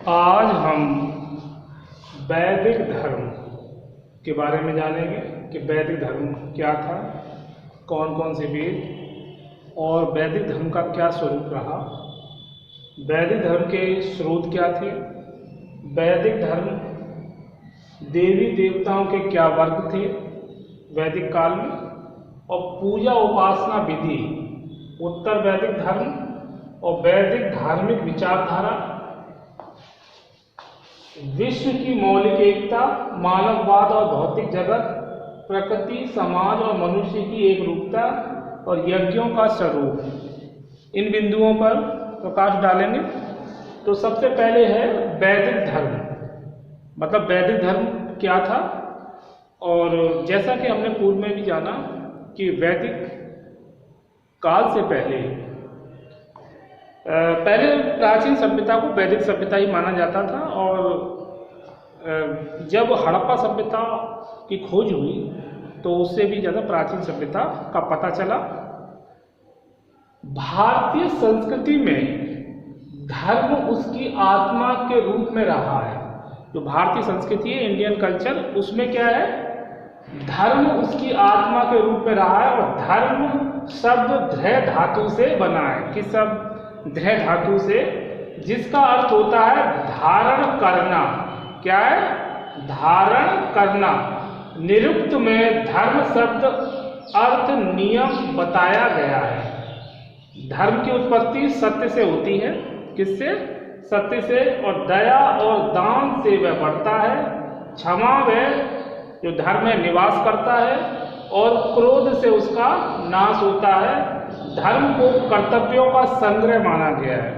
आज हम वैदिक धर्म के बारे में जानेंगे कि वैदिक धर्म क्या था, कौन कौन से वेद और वैदिक धर्म का क्या स्वरूप रहा, वैदिक धर्म के स्रोत क्या थे, वैदिक धर्म देवी देवताओं के क्या वर्ग थे वैदिक काल में, और पूजा उपासना विधि, उत्तर वैदिक धर्म और वैदिक धार्मिक विचारधारा, विश्व की मौलिक एकता, मानववाद और भौतिक जगत, प्रकृति, समाज और मनुष्य की एक रूपता और यज्ञों का स्वरूप, इन बिंदुओं पर प्रकाश डालेंगे। तो सबसे पहले है वैदिक धर्म, मतलब वैदिक धर्म क्या था। और जैसा कि हमने पूर्व में भी जाना कि वैदिक काल से पहले प्राचीन सभ्यता को वैदिक सभ्यता ही माना जाता था, और जब हड़प्पा सभ्यता की खोज हुई तो उससे भी ज़्यादा प्राचीन सभ्यता का पता चला। भारतीय संस्कृति में धर्म उसकी आत्मा के रूप में रहा है। जो भारतीय संस्कृति है, इंडियन कल्चर, उसमें क्या है, धर्म उसकी आत्मा के रूप में रहा है। और धर्म शब्द ध्रय धातु से बना है। किस शब्द? ध्रय धातु से, जिसका अर्थ होता है धारण करना। क्या है? धारण करना। निरुक्त में धर्म शब्द अर्थ नियम बताया गया है। धर्म की उत्पत्ति सत्य से होती है। किससे? सत्य से। और दया और दान से वह बढ़ता है। क्षमा वह जो धर्म में निवास करता है, और क्रोध से उसका नाश होता है। धर्म को कर्तव्यों का संग्रह माना गया है।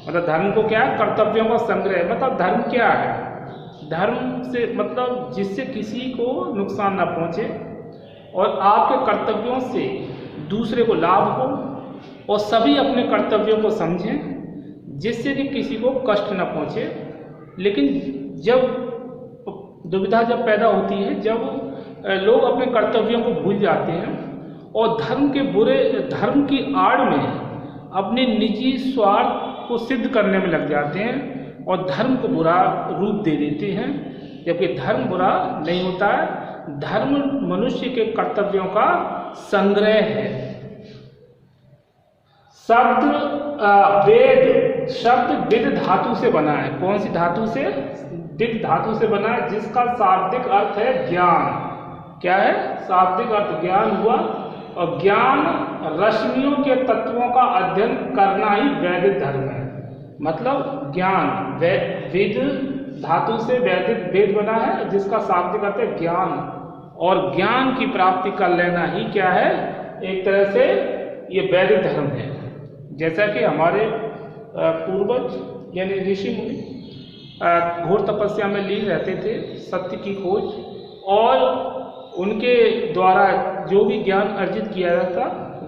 मतलब धर्म को क्या है? कर्तव्यों का संग्रह। मतलब धर्म क्या है? धर्म से मतलब जिससे किसी को नुकसान ना पहुंचे और आपके कर्तव्यों से दूसरे को लाभ हो, और सभी अपने कर्तव्यों को समझें जिससे कि किसी को कष्ट न पहुंचे। लेकिन जब दुविधा जब पैदा होती है, जब लोग अपने कर्तव्यों को भूल जाते हैं और धर्म की आड़ में अपने निजी स्वार्थ को सिद्ध करने में लग जाते हैं और धर्म को बुरा रूप दे देते हैं, जबकि धर्म बुरा नहीं होता है। धर्म मनुष्य के कर्तव्यों का संग्रह है। वेद शब्द विद धातु से बना है। कौन सी धातु से? विद धातु से बना है, जिसका शाब्दिक अर्थ है ज्ञान। क्या है? शाब्दिक अर्थ ज्ञान हुआ। और ज्ञान रश्मियों के तत्वों का अध्ययन करना ही वैदिक धर्म है। मतलब ज्ञान, वेद धातु से वैदिक वेद बना है, जिसका शाब्दिक अर्थ है ज्ञान। और ज्ञान की प्राप्ति कर लेना ही क्या है? एक तरह से ये वैदिक धर्म है। जैसा कि हमारे पूर्वज यानी ऋषि मुनि घोर तपस्या में लीन रहते थे, सत्य की खोज, और उनके द्वारा जो भी ज्ञान अर्जित किया जाता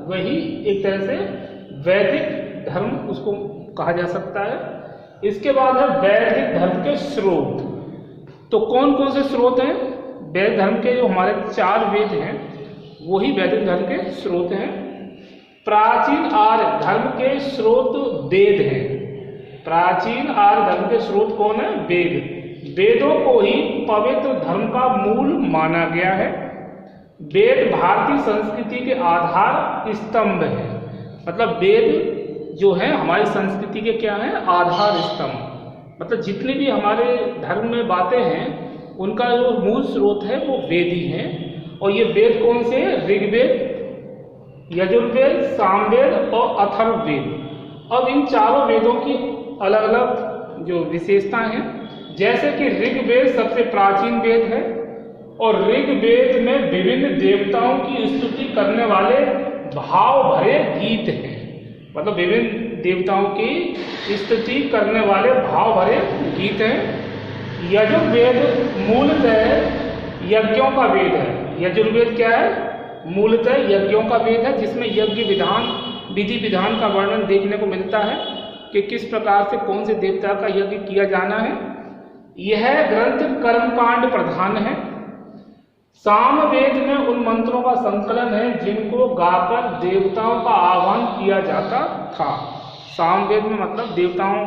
वही एक तरह से वैदिक धर्म उसको कहा जा सकता है। इसके बाद है वैदिक धर्म के स्रोत। तो कौन कौन से स्रोत हैं? वैदिक धर्म के जो हमारे 4 वेद हैं वही वैदिक धर्म के स्रोत हैं। प्राचीन आर्य धर्म के स्रोत वेद हैं। प्राचीन आर्य धर्म के स्रोत कौन है? वेद। वेदों को ही पवित्र धर्म का मूल माना गया है। वेद भारतीय संस्कृति के आधार स्तंभ है। मतलब वेद जो है हमारी संस्कृति के क्या है? आधार स्तंभ। मतलब जितनी भी हमारे धर्म में बातें हैं उनका जो मूल स्रोत है वो वेद ही है। और ये वेद कौन से हैं? ऋग्वेद, यजुर्वेद, सामवेद और अथर्ववेद। अब इन चारों वेदों की अलग अलग जो विशेषताएं हैं, जैसे कि ऋग्वेद सबसे प्राचीन वेद है, और ऋग्वेद में विभिन्न देवताओं की स्तुति करने वाले भाव भरे गीत हैं। मतलब विभिन्न देवताओं की स्तुति करने वाले भाव भरे गीत हैं। यजुर्वेद मूलतः यज्ञों का वेद है। यजुर्वेद क्या है? मूलतः यज्ञों का वेद है, जिसमें यज्ञ विधान, विधि विधान का वर्णन देखने को मिलता है कि किस प्रकार से कौन से देवता का यज्ञ किया जाना है। यह ग्रंथ कर्मकांड प्रधान है। सामवेद में उन मंत्रों का संकलन है जिनको गाकर देवताओं का आह्वान किया जाता था। सामवेद में मतलब देवताओं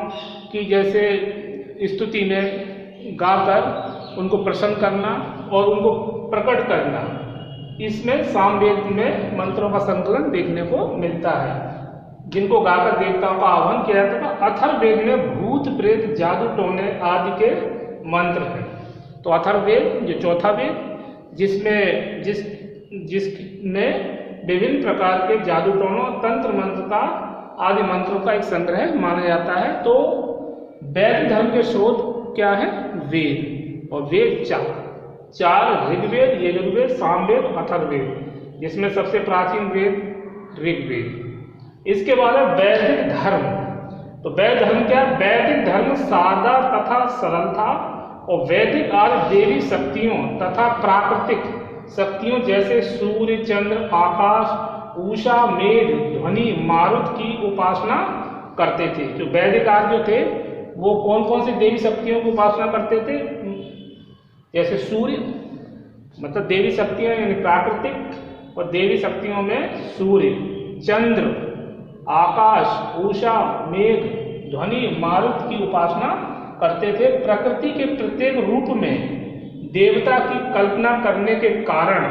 की जैसे स्तुति में गाकर उनको प्रसन्न करना और उनको प्रकट करना, इसमें सामवेद में मंत्रों का संकलन देखने को मिलता है, जिनको गाकर देवताओं का आह्वान किया जाता था। अथर्ववेद में भूत प्रेत जादू टोने आदि के मंत्र हैं। तो अथर्ववेद जो चौथा वेद जिसमें विभिन्न प्रकार के जादू टोनों, तंत्र मंत्र का आदि मंत्रों का एक संग्रह माना जाता है। तो वैदिक धर्म के स्रोत क्या है? वेद। और वेद चार ऋग्वेद, यजुर्वेद, सामवेद, अथर्ववेद, जिसमें सबसे प्राचीन वेद ऋग्वेद। इसके बाद है वैदिक धर्म। तो वैदिक धर्म क्या है? वैदिक धर्म सादा तथा सरल था और वैदिक आदि देवी शक्तियों तथा प्राकृतिक शक्तियों जैसे सूर्य, चंद्र, आकाश, उषा, मेघ, ध्वनि, मारुत की उपासना करते थे। जो वैदिक आदि जो थे वो कौन कौन सी देवी शक्तियों की उपासना करते थे? जैसे सूर्य, मतलब देवी शक्तियां यानी प्राकृतिक, और देवी शक्तियों में सूर्य, चंद्र, आकाश, उषा, मेघ, ध्वनि, मारुत की उपासना करते थे। प्रकृति के प्रत्येक रूप में देवता की कल्पना करने के कारण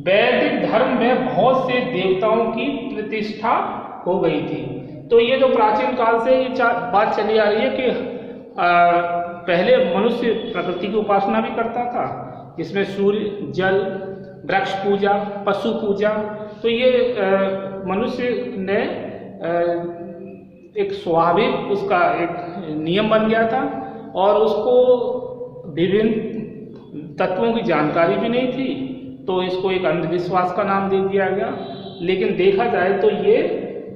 वैदिक धर्म में बहुत से देवताओं की प्रतिष्ठा हो गई थी। तो ये जो प्राचीन काल से ये बात चली आ रही है कि पहले मनुष्य प्रकृति की उपासना भी करता था, जिसमें सूर्य, जल, वृक्ष पूजा, पशु पूजा। तो ये मनुष्य ने एक स्वाभाविक उसका एक नियम बन गया था और उसको विभिन्न तत्वों की जानकारी भी नहीं थी, तो इसको एक अंधविश्वास का नाम दे दिया गया। लेकिन देखा जाए तो ये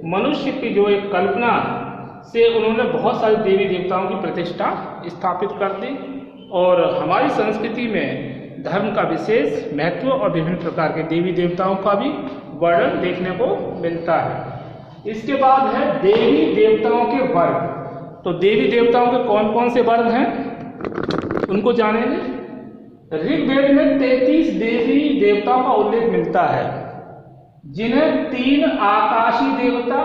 मनुष्य की जो एक कल्पना से उन्होंने बहुत सारे देवी देवताओं की प्रतिष्ठा स्थापित कर दी और हमारी संस्कृति में धर्म का विशेष महत्व और विभिन्न प्रकार के देवी देवताओं का भी वर्णन देखने को मिलता है। इसके बाद है देवी देवताओं के वर्ग। तो देवी देवताओं के कौन कौन से वर्ग हैं उनको जानेंगे। ऋग्वेद में 33 देवी देवताओं का उल्लेख मिलता है, जिन्हें 3 आकाशीय देवता,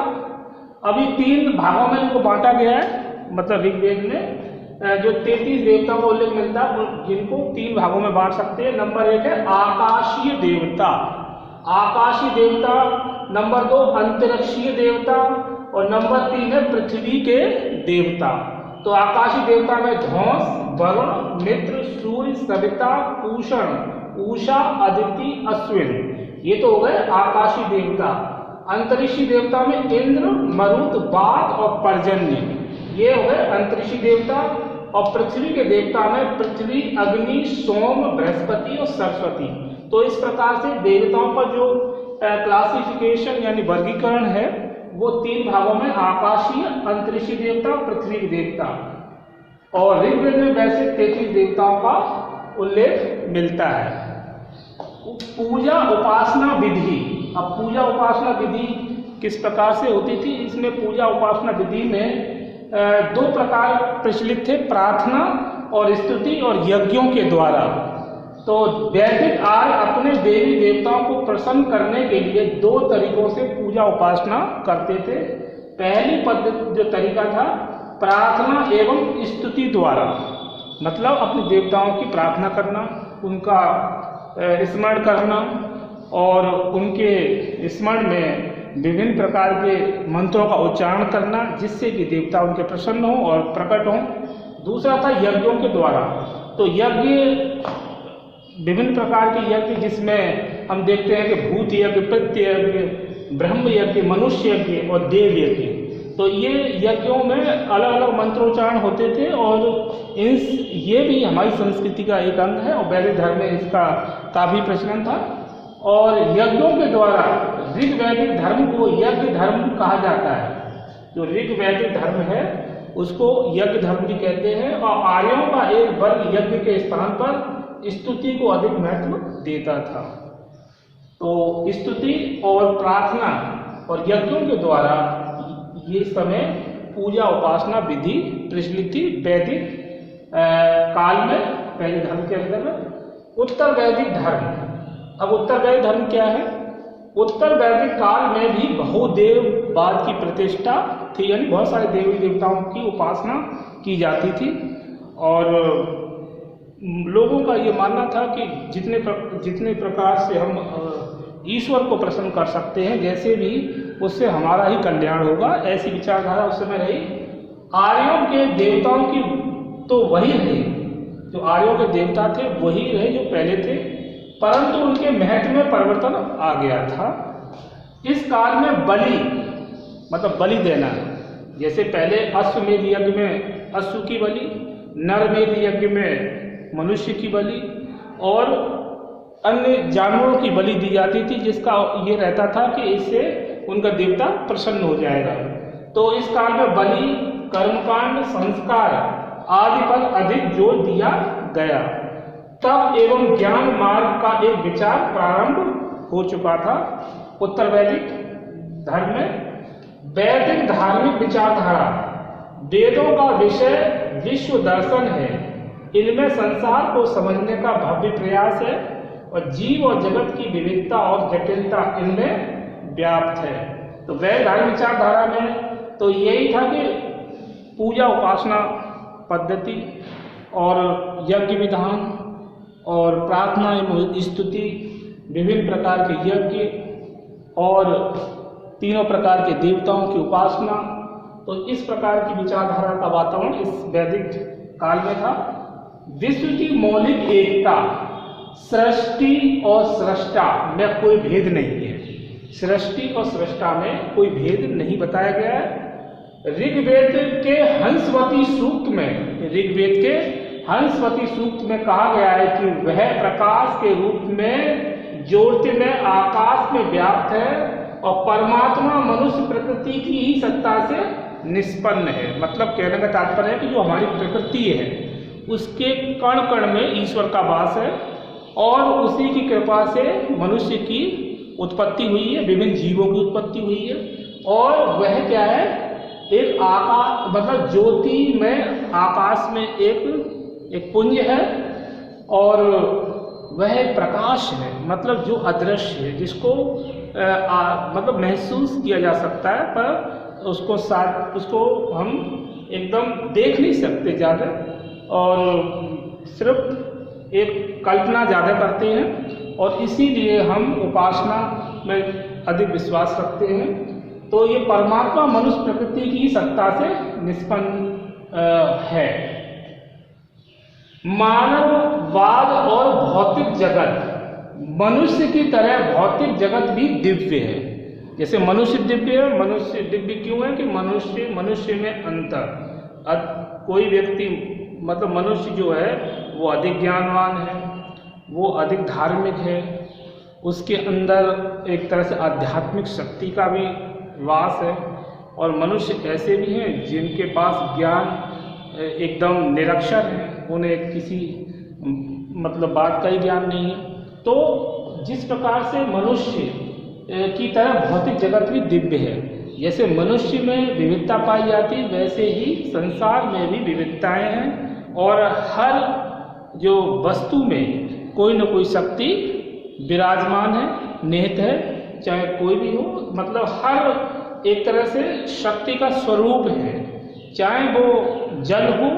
अभी 3 भागों में इनको बांटा गया है। मतलब ऋग्वेद में जो 33 देवताओं का उल्लेख मिलता है जिनको 3 भागों में बांट सकते हैं। नंबर 1 है आकाशीय देवता, आकाशीय देवता। नंबर 2 अंतरिक्षीय देवता और नंबर 3 है पृथ्वी के देवता। तो आकाशीय देवता में ध्वंस, वरुण, मित्र, सूर्य, सविता, पूषण, उषा, अदिति, अश्विन, ये तो हो गए आकाशीय देवता। अंतरिक्षीय देवता में इंद्र, मरुत, बात और पर्जन्य, ये हो गए अंतरिक्षीय देवता। और पृथ्वी के देवता में पृथ्वी, अग्नि, सोम, बृहस्पति और सरस्वती। तो इस प्रकार से देवताओं का जो क्लासिफिकेशन यानी वर्गीकरण है वो 3 भागों में आकाशीय, अंतरिक्षीय देवता, पृथ्वी के देवता। और ऋग्वेद में वैसे 33 देवताओं का उल्लेख मिलता है। पूजा उपासना विधि। अब पूजा उपासना विधि किस प्रकार से होती थी? इसमें पूजा उपासना विधि में 2 प्रकार प्रचलित थे, प्रार्थना और स्तुति और यज्ञों के द्वारा। तो वैदिक आर्य अपने देवी देवताओं को प्रसन्न करने के लिए 2 तरीकों से पूजा उपासना करते थे। पहली पद्धति जो तरीका था प्रार्थना एवं स्तुति द्वारा, मतलब अपने देवताओं की प्रार्थना करना, उनका स्मरण करना और उनके स्मरण में विभिन्न प्रकार के मंत्रों का उच्चारण करना, जिससे कि देवता उनके प्रसन्न हों और प्रकट हों। दूसरा था यज्ञों के द्वारा। तो यज्ञ विभिन्न प्रकार के यज्ञ, जिसमें हम देखते हैं कि भूत यज्ञ, पितृ यज्ञ, ब्रह्म यज्ञ, मनुष्य यज्ञ और देव यज्ञ। तो ये यज्ञों में अलग अलग मंत्रोच्चारण होते थे और ये भी हमारी संस्कृति का एक अंग है और वैदिक धर्म में इसका काफी प्रचलन था। और यज्ञों के द्वारा ऋग्वैदिक धर्म को यज्ञ धर्म कहा जाता है। जो ऋग्वैदिक धर्म है उसको यज्ञ धर्म भी कहते हैं। और आर्यों का एक वर्ग यज्ञ के स्थान पर स्तुति को अधिक महत्व देता था। तो स्तुति और प्रार्थना और यज्ञों के द्वारा ये समय पूजा उपासना विधि प्रचलित थी वैदिक काल में, वैदिक धर्म के अंदर में। उत्तर वैदिक धर्म। अब उत्तर वैदिक धर्म क्या है? उत्तर वैदिक काल में भी बहुदेववाद की प्रतिष्ठा थी, यानी बहुत सारे देवी देवताओं की उपासना की जाती थी। और लोगों का ये मानना था कि जितने प्रकार से हम ईश्वर को प्रसन्न कर सकते हैं, जैसे भी उससे हमारा ही कल्याण होगा, ऐसी विचारधारा उस समय रही। आर्यों के देवताओं की तो वही रहे, जो आर्यों के देवता थे वही रहे जो पहले थे, परंतु उनके महत्व में परिवर्तन आ गया था। इस काल में बलि मतलब बलि देना, जैसे पहले अश्वमेध यज्ञ में अश्व की बलि, नरमेध यज्ञ में मनुष्य की बलि और अन्य जानवरों की बलि दी जाती थी, जिसका ये रहता था कि इससे उनका देवता प्रसन्न हो जाएगा। तो इस काल में बलि, कर्मकांड, संस्कार आदि पर अधिक जोर दिया गया। तप एवं ज्ञान मार्ग का एक विचार प्रारंभ हो चुका था उत्तर वैदिक धर्म में। वैदिक धार्मिक विचारधारा, वेदों का विषय विश्व दर्शन है, इनमें संसार को समझने का भव्य प्रयास है और जीव और जगत की विविधता और जटिलता इनमें व्याप्त है। तो वैदिक धार्मिक विचारधारा में तो यही था कि पूजा उपासना पद्धति और यज्ञ विधान और प्रार्थना एवं स्तुति, विभिन्न प्रकार के यज्ञ और तीनों प्रकार के देवताओं की उपासना, तो इस प्रकार की विचारधारा का वातावरण इस वैदिक काल में था। विश्व की मौलिक एकता, सृष्टि और सृष्टा में कोई भेद नहीं है, सृष्टि और सृष्टा में कोई भेद नहीं बताया गया है। ऋग्वेद के हंसवती सूक्त में कहा गया है कि वह प्रकाश के रूप में ज्योतिर्मय आकाश में व्याप्त है और परमात्मा मनुष्य प्रकृति की ही सत्ता से निष्पन्न है। मतलब कहने का तात्पर्य है कि जो हमारी प्रकृति है उसके कण कण में ईश्वर का वास है और उसी की कृपा से मनुष्य की उत्पत्ति हुई है, विभिन्न जीवों की उत्पत्ति हुई है। और वह क्या है, एक आकाश मतलब ज्योति में आकाश में एक पुंज है और वह एक प्रकाश है, मतलब जो अदृश्य है, जिसको मतलब महसूस किया जा सकता है, पर उसको हम एकदम देख नहीं सकते ज़्यादा और सिर्फ एक कल्पना ज़्यादा करते हैं और इसीलिए हम उपासना में अधिक विश्वास रखते हैं। तो ये परमात्मा मनुष्य प्रकृति की सत्ता से निष्पन्न है। मानववाद और भौतिक जगत, मनुष्य की तरह भौतिक जगत भी दिव्य है। जैसे मनुष्य दिव्य है, मनुष्य दिव्य क्यों है कि मनुष्य में अंतर, कोई व्यक्ति मतलब मनुष्य जो है वो अधिक ज्ञानवान है, वो अधिक धार्मिक है, उसके अंदर एक तरह से आध्यात्मिक शक्ति का भी वास है। और मनुष्य ऐसे भी हैं जिनके पास ज्ञान एकदम निरक्षर है, उन्हें किसी मतलब बात का ही ज्ञान नहीं है। तो जिस प्रकार से मनुष्य की तरह भौतिक जगत भी दिव्य है, जैसे मनुष्य में विविधता पाई जाती है वैसे ही संसार में भी विविधताएं हैं और हर जो वस्तु में कोई न कोई शक्ति विराजमान है, निहित है, चाहे कोई भी हो। मतलब हर एक तरह से शक्ति का स्वरूप है, चाहे वो जल हो,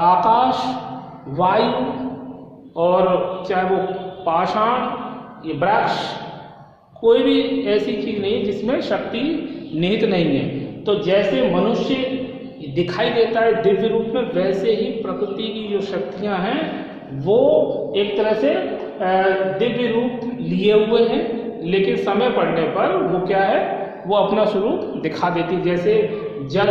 आकाश, वायु और चाहे वो पाषाण, ये वृक्ष, कोई भी ऐसी चीज नहीं है जिसमें शक्ति निहित नहीं है। तो जैसे मनुष्य दिखाई देता है दिव्य रूप में, वैसे ही प्रकृति की जो शक्तियां हैं वो एक तरह से दिव्य रूप लिए हुए हैं, लेकिन समय पड़ने पर वो क्या है, वो अपना स्वरूप दिखा देती है। जैसे जल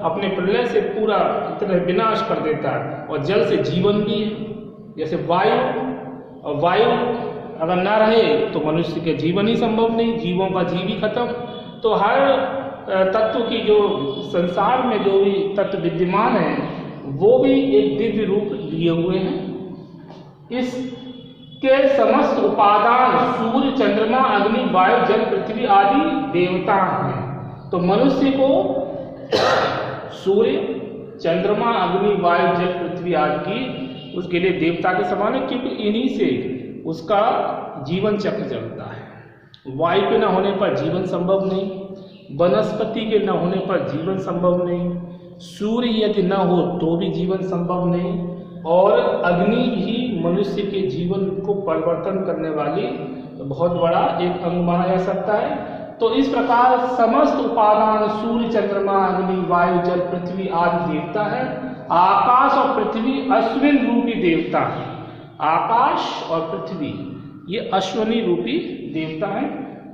अपने प्रलय से पूरा इतना विनाश कर देता है और जल से जीवन भी है। जैसे वायु, और वायु अगर ना रहे तो मनुष्य के जीवन ही संभव नहीं, जीवों का जीव ही खत्म। तो हर तत्व की जो संसार में जो भी तत्व विद्यमान है वो भी एक दिव्य रूप लिए हुए हैं। इसके समस्त उपादान सूर्य, चंद्रमा, अग्नि, वायु, जल, पृथ्वी आदि देवता हैं। तो मनुष्य को सूर्य, चंद्रमा, अग्नि, वायु, जल, पृथ्वी आदि की उसके लिए देवता के समान है, क्योंकि इन्हीं से उसका जीवन चक्र चलता है। वायु के न होने पर जीवन संभव नहीं, वनस्पति के न होने पर जीवन संभव नहीं, सूर्य यदि न हो तो भी जीवन संभव नहीं, और अग्नि भी मनुष्य के जीवन को परिवर्तन करने वाली बहुत बड़ा एक अंग माना जा सकता है। तो इस प्रकार समस्त उपादान सूर्य, चंद्रमा, अग्नि, वायु, जल, पृथ्वी आदि देवता है। आकाश और पृथ्वी अश्विन रूपी देवता है। आकाश और पृथ्वी ये अश्विनी रूपी देवता है।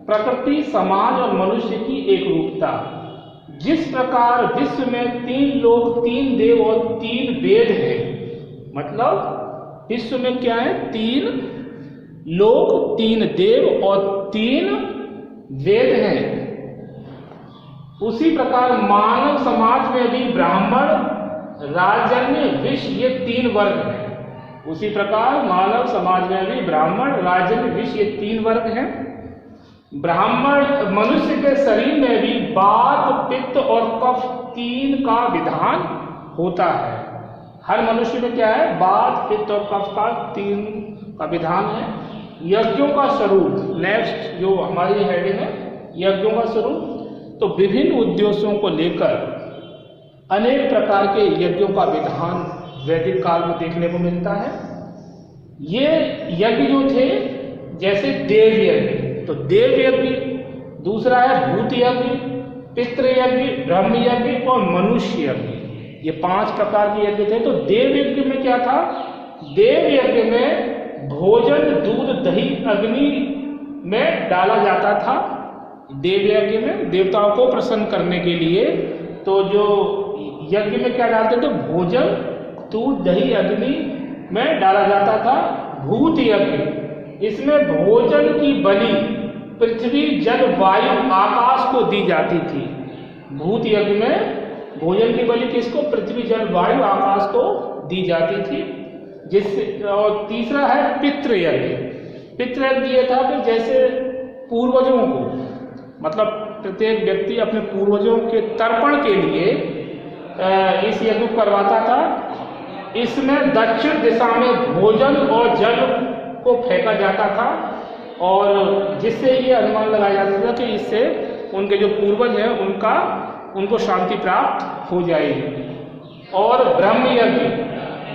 प्रकृति, समाज और मनुष्य की एक रूपता। जिस प्रकार विश्व में 3 लोक, 3 देव और 3 वेद हैं, मतलब विश्व में क्या है, 3 लोक, 3 देव और 3 वेद हैं, उसी प्रकार मानव समाज में भी ब्राह्मण, राजन्य, विश्व ये 3 वर्ग हैं। उसी प्रकार मानव समाज में भी ब्राह्मण, राजन्य, विश्व ये 3 वर्ग हैं। ब्राह्मण मनुष्य के शरीर में भी वात, पित्त और कफ 3 का विधान होता है। हर मनुष्य में क्या है, वात, पित्त और कफ का 3 का विधान है। यज्ञों का स्वरूप, नेक्स्ट जो हमारी हेडिंग है, यज्ञों का स्वरूप। तो विभिन्न उद्देश्यों को लेकर अनेक प्रकार के यज्ञों का विधान वैदिक काल में देखने को मिलता है। ये यज्ञ जो थे, जैसे देव यज्ञ, तो देव यज्ञ, दूसरा है भूत यज्ञ, पितृ यज्ञ, ब्रह्म यज्ञ और मनुष्य यज्ञ, ये 5 प्रकार के यज्ञ थे। तो देव यज्ञ में क्या था, देव यज्ञ में भोजन, दूध, दही अग्नि में डाला जाता था। देव यज्ञ में देवताओं को प्रसन्न करने के लिए तो जो यज्ञ में क्या डालते थे, भोजन, दूध, दही अग्नि में डाला जाता था। भूत यज्ञ, इसमें भोजन की बलि पृथ्वी, जल, वायु, आकाश को दी जाती थी। भूत यज्ञ में भोजन की बलि किसको, पृथ्वी, जल, वायु, आकाश को दी जाती थी। जिससे, और तीसरा है पितृ यज्ञ। पितृ यज्ञ ये था कि जैसे पूर्वजों को, मतलब प्रत्येक व्यक्ति अपने पूर्वजों के तर्पण के लिए इस यज्ञ को करवाता था। इसमें दक्षिण दिशा में भोजन और जल को फेंका जाता था, और जिससे ये अनुमान लगाया जाता था कि इससे उनके जो पूर्वज हैं उनको शांति प्राप्त हो जाएगी। और ब्रह्म यज्ञ,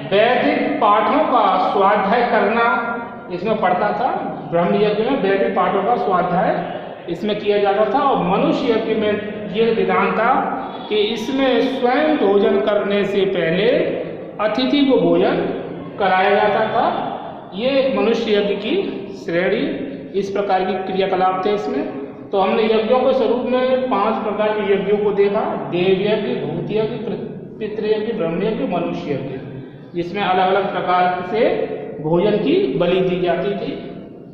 वैदिक पाठों का स्वाध्याय करना इसमें पड़ता था। ब्रह्म यज्ञ में वैदिक पाठों का स्वाध्याय इसमें किया जाता था। और मनुष्य यज्ञ में यह विधान था कि इसमें स्वयं भोजन करने से पहले अतिथि को भोजन कराया जाता था। ये एक मनुष्य यज्ञ की श्रेणी, इस प्रकार की क्रियाकलाप थे इसमें। तो हमने यज्ञों के स्वरूप में 5 प्रकार के यज्ञों को देखा, देव यज्ञ, भूत यज्ञ, पितृ यज्ञ, ब्रह्म यज्ञ, मनुष्य यज्ञ, जिसमें अलग अलग प्रकार से भोजन की बलि दी जाती थी।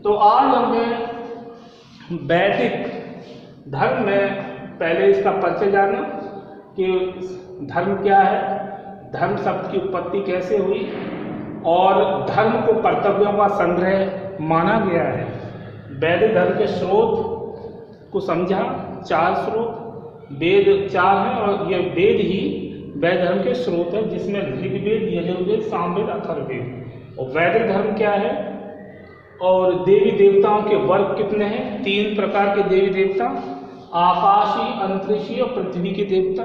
तो आज हमने वैदिक धर्म में पहले इसका परिचय जाना कि धर्म क्या है, धर्म शब्द की उत्पत्ति कैसे हुई, और धर्म को कर्तव्यों का संग्रह माना गया है। वैदिक धर्म के स्रोत को समझा, 4 स्रोत, वेद 4 हैं, और ये वेद ही वैदिक धर्म के स्रोत है, जिसमें ऋग्वेद, यजुर्वेद, सामवेद, अथर्ववेद। और वैदिक धर्म क्या है, और देवी देवताओं के वर्ग कितने हैं, 3 प्रकार के देवी देवता, आकाशीय, अंतरिक्षीय और पृथ्वी के देवता।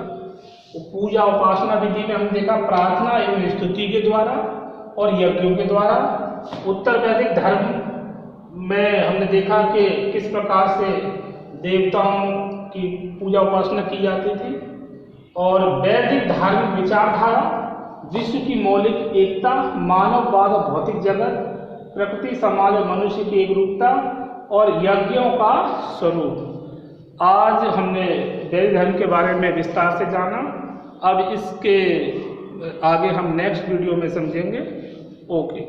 पूजा उपासना विधि में हमने देखा प्रार्थना एवं स्तुति के द्वारा और यज्ञों के द्वारा। उत्तर वैदिक धर्म में हमने देखा कि किस प्रकार से देवताओं की पूजा उपासना की जाती थी। और वैदिक धार्मिक विचारधारा, विश्व की मौलिक एकता, मानववाद और भौतिक जगत, प्रकृति, समाज और मनुष्य की एकरूपता और यज्ञों का स्वरूप। आज हमने वैदिक धर्म के बारे में विस्तार से जाना। अब इसके आगे हम नेक्स्ट वीडियो में समझेंगे। ओके,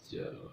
चलो।